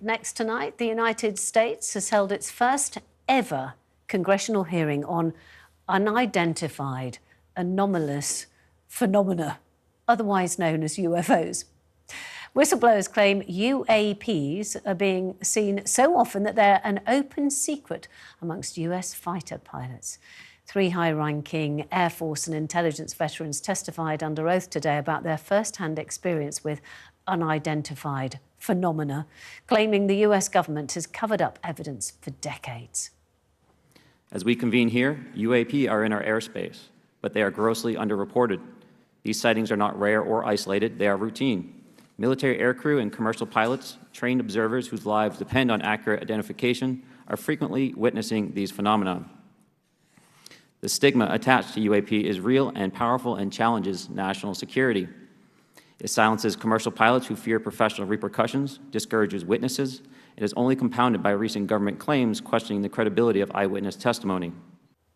next tonight, the United States has held its first ever congressional hearing on unidentified anomalous phenomena, otherwise known as UFOs. Whistleblowers claim UAPs are being seen so often that they're an open secret amongst US fighter pilots. 3 high-ranking Air Force and intelligence veterans testified under oath today about their first-hand experience with unidentified phenomena, claiming the US government has covered up evidence for decades. As we convene here, UAP are in our airspace, but they are grossly underreported. These sightings are not rare or isolated, they are routine. Military aircrew and commercial pilots, trained observers whose lives depend on accurate identification, are frequently witnessing these phenomena. The stigma attached to UAP is real and powerful and challenges national security. It silences commercial pilots who fear professional repercussions, discourages witnesses, and is only compounded by recent government claims questioning the credibility of eyewitness testimony.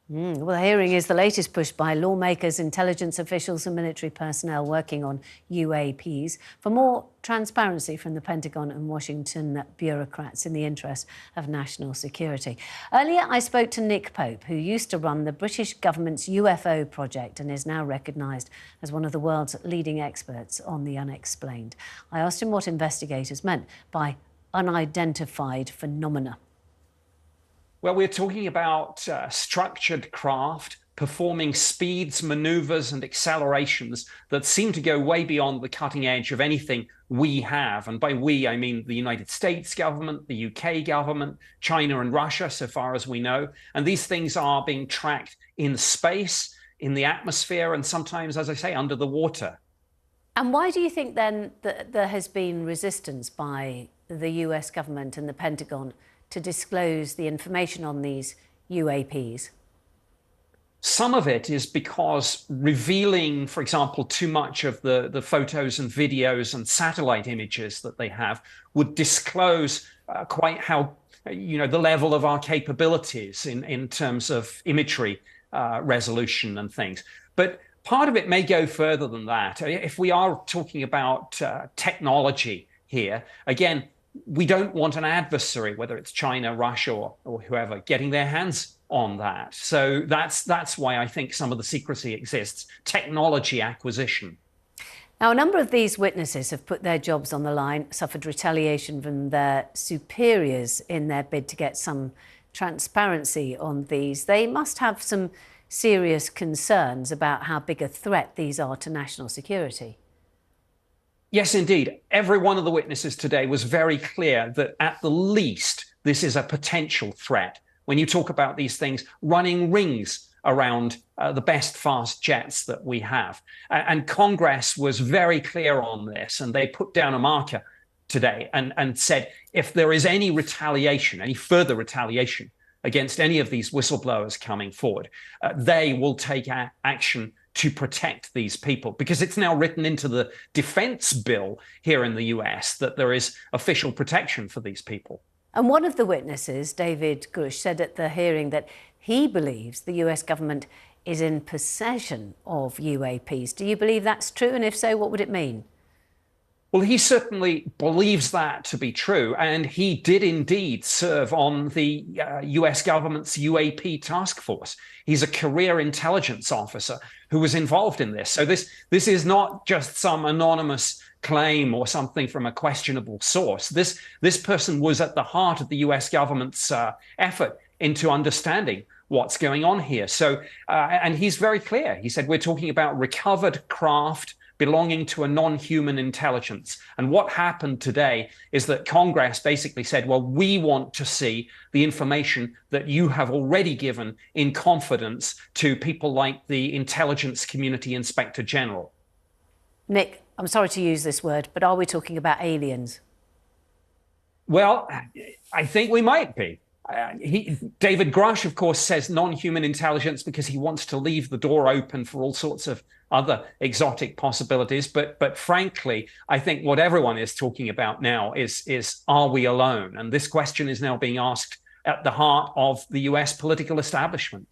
Well, the hearing is the latest push by lawmakers, intelligence officials and military personnel working on UAPs for more transparency from the Pentagon and Washington bureaucrats in the interest of national security. Earlier, I spoke to Nick Pope, who used to run the British government's UFO project and is now recognised as one of the world's leading experts on the unexplained. I asked him what investigators meant by unidentified phenomena. Well, we're talking about structured craft performing speeds, maneuvers and accelerations that seem to go way beyond the cutting edge of anything we have. And by we, I mean the United States government, the UK government, China and Russia, so far as we know. And these things are being tracked in space, in the atmosphere, and sometimes, as I say, under the water. And why do you think then that there has been resistance by the US government and the Pentagon to disclose the information on these UAPs? Some of it is because revealing, for example, too much of the photos and videos and satellite images that they have would disclose quite how, the level of our capabilities in terms of imagery resolution and things. But part of it may go further than that. If we are talking about technology here, again, we don't want an adversary, whether it's China, Russia, or whoever, getting their hands on that. So that's why I think some of the secrecy exists, technology acquisition. Now, a number of these witnesses have put their jobs on the line, suffered retaliation from their superiors in their bid to get some transparency on these. They must have some serious concerns about how big a threat these are to national security. Yes, indeed. Every one of the witnesses today was very clear that at the least, this is a potential threat. When you talk about these things running rings around the best fast jets that we have. And Congress was very clear on this, and they put down a marker today and said, if there is any retaliation, any further retaliation against any of these whistleblowers coming forward, they will take action to protect these people, because it's now written into the defense bill here in the US that there is official protection for these people. And one of the witnesses, David Grusch, said at the hearing that he believes the US government is in possession of UAPs. Do you believe that's true? And if so, what would it mean? Well, he certainly believes that to be true, and he did indeed serve on the US government's UAP task force. He's a career intelligence officer who was involved in this. So this is not just some anonymous claim or something from a questionable source. This person was at the heart of the US government's effort into understanding what's going on here. So, and he's very clear. He said, we're talking about recovered craft belonging to a non-human intelligence. And what happened today is that Congress basically said, well, we want to see the information that you have already given in confidence to people like the Intelligence Community Inspector General. Nick, I'm sorry to use this word, but are we talking about aliens? Well, I think we might be. David Grusch, of course, says non-human intelligence because he wants to leave the door open for all sorts of other exotic possibilities. But frankly, I think what everyone is talking about now is are we alone? And this question is now being asked at the heart of the US political establishment.